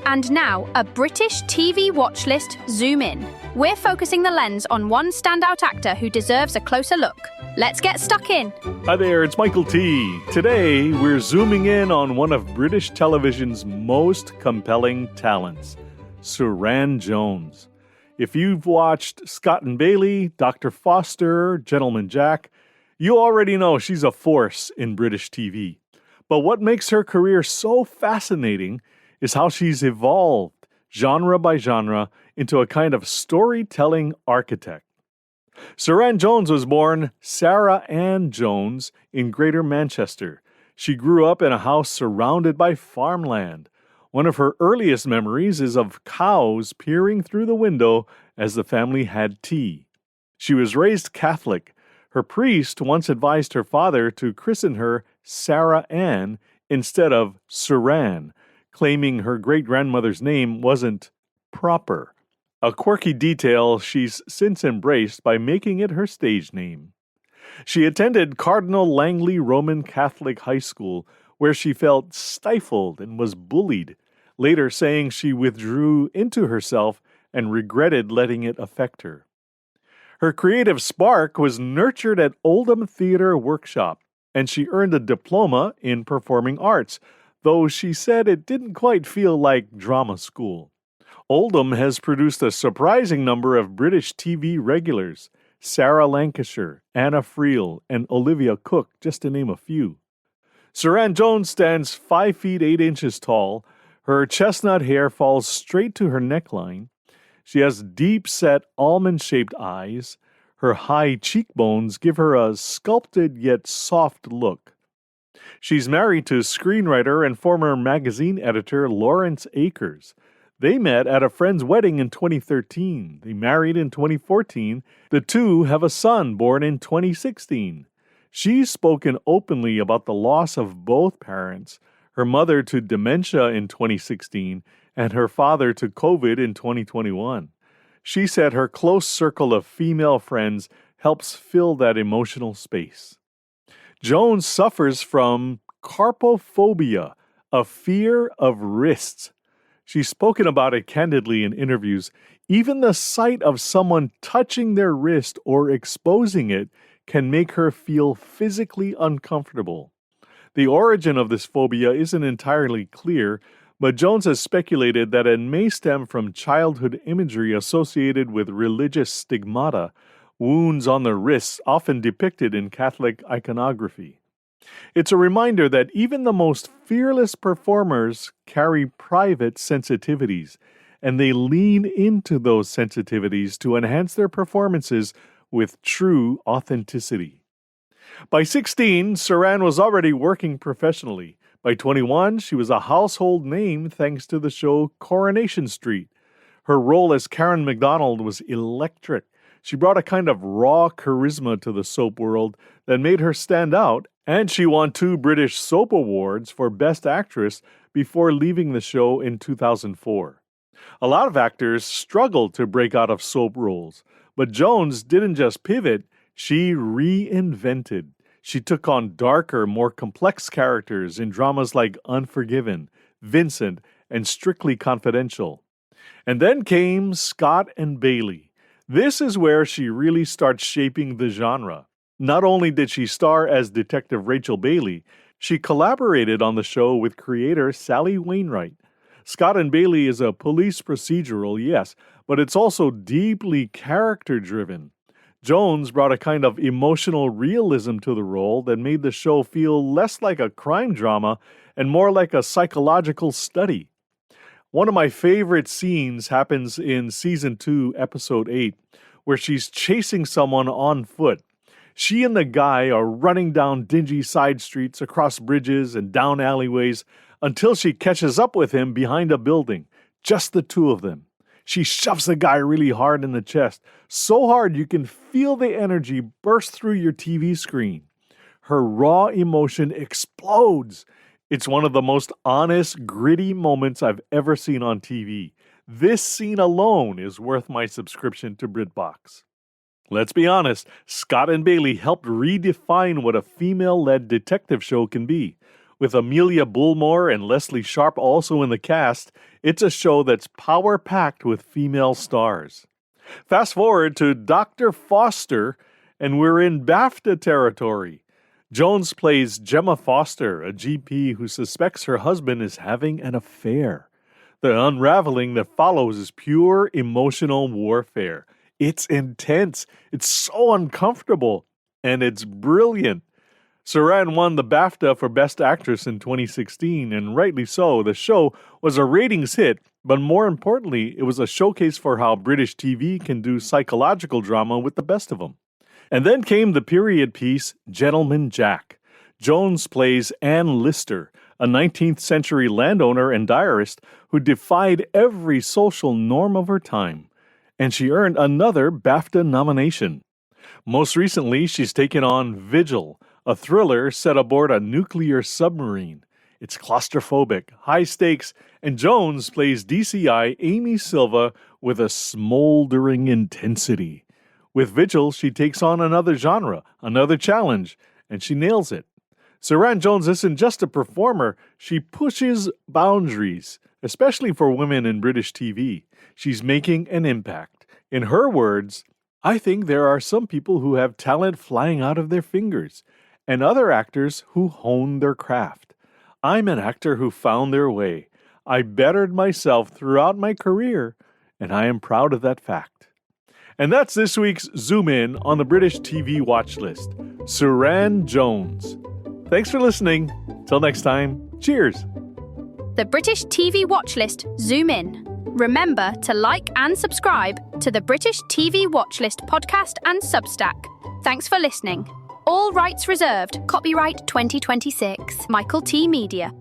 And now, a British TV watch list Zoom In. We're focusing the lens on one standout actor who deserves a closer look. Let's get stuck in. Hi there, it's Michael T. Today, we're zooming in on one of British television's most compelling talents, Suranne Jones. If you've watched Scott and Bailey, Dr. Foster, Gentleman Jack, you already know she's a force in British TV. But what makes her career so fascinating is how she's evolved, genre by genre, into a kind of storytelling architect. Suranne Jones was born Sarah Ann Jones in Greater Manchester. She grew up in a house surrounded by farmland. One of her earliest memories is of cows peering through the window as the family had tea. She was raised Catholic. Her priest once advised her father to christen her Sarah Ann instead of Suranne, claiming her great-grandmother's name wasn't proper. A quirky detail she's since embraced by making it her stage name. She attended Cardinal Langley Roman Catholic High School, where she felt stifled and was bullied, later saying she withdrew into herself and regretted letting it affect her. Her creative spark was nurtured at Oldham Theatre Workshop, and she earned a diploma in performing arts, though she said it didn't quite feel like drama school. Oldham has produced a surprising number of British TV regulars, Sarah Lancashire, Anna Friel, and Olivia Cook, just to name a few. Suranne Jones stands 5 feet 8 inches tall. Her chestnut hair falls straight to her neckline. She has deep-set almond-shaped eyes. Her high cheekbones give her a sculpted yet soft look. She's married to screenwriter and former magazine editor Lawrence Akers. They met at a friend's wedding in 2013. They married in 2014. The two have a son born in 2016. She's spoken openly about the loss of both parents, her mother to dementia in 2016 and her father to COVID in 2021. She said her close circle of female friends helps fill that emotional space. Jones suffers from carpophobia, a fear of wrists. She's spoken about it candidly in interviews. Even the sight of someone touching their wrist or exposing it can make her feel physically uncomfortable. The origin of this phobia isn't entirely clear, but Jones has speculated that it may stem from childhood imagery associated with religious stigmata, wounds on the wrists often depicted in Catholic iconography. It's a reminder that even the most fearless performers carry private sensitivities, and they lean into those sensitivities to enhance their performances with true authenticity. By 16, Suranne was already working professionally. By 21, she was a household name thanks to the show Coronation Street. Her role as Karen MacDonald was electric. She brought a kind of raw charisma to the soap world that made her stand out, and she won 2 British Soap Awards for Best Actress before leaving the show in 2004. A lot of actors struggled to break out of soap roles, but Jones didn't just pivot, she reinvented. She took on darker, more complex characters in dramas like Unforgiven, Vincent, and Strictly Confidential. And then came Scott and Bailey. This is where she really starts shaping the genre. Not only did she star as Detective Rachel Bailey, she collaborated on the show with creator Sally Wainwright. Scott and Bailey is a police procedural, yes, but it's also deeply character-driven. Jones brought a kind of emotional realism to the role that made the show feel less like a crime drama and more like a psychological study. One of my favorite scenes happens in Season 2, Episode 8, where she's chasing someone on foot. She and the guy are running down dingy side streets, across bridges, and down alleyways until she catches up with him behind a building. Just the two of them. She shoves the guy really hard in the chest, so hard you can feel the energy burst through your TV screen. Her raw emotion explodes. It's one of the most honest, gritty moments I've ever seen on TV. This scene alone is worth my subscription to BritBox. Let's be honest, Scott and Bailey helped redefine what a female-led detective show can be. With Amelia Bullmore and Leslie Sharp also in the cast, it's a show that's power-packed with female stars. Fast forward to Dr. Foster, and we're in BAFTA territory. Jones plays Gemma Foster, a GP who suspects her husband is having an affair. The unraveling that follows is pure emotional warfare. It's intense, it's so uncomfortable, and it's brilliant. Suranne won the BAFTA for Best Actress in 2016, and rightly so. The show was a ratings hit, but more importantly, it was a showcase for how British TV can do psychological drama with the best of them. And then came the period piece, Gentleman Jack. Jones plays Anne Lister, a 19th century landowner and diarist who defied every social norm of her time. And she earned another BAFTA nomination. Most recently, she's taken on Vigil, a thriller set aboard a nuclear submarine. It's claustrophobic, high stakes, and Jones plays DCI Amy Silva with a smoldering intensity. With Vigil, she takes on another genre, another challenge, and she nails it. Suranne Jones isn't just a performer, she pushes boundaries, especially for women in British TV. She's making an impact. In her words, I think there are some people who have talent flying out of their fingers, and other actors who hone their craft. I'm an actor who found their way. I bettered myself throughout my career, and I am proud of that fact. And that's this week's Zoom In on the British TV Watch List. Suranne Jones. Thanks for listening. Till next time, cheers. The British TV Watch List Zoom In. Remember to like and subscribe to the British TV Watch List podcast and Substack. Thanks for listening. All rights reserved. Copyright 2026. Michael T. Media.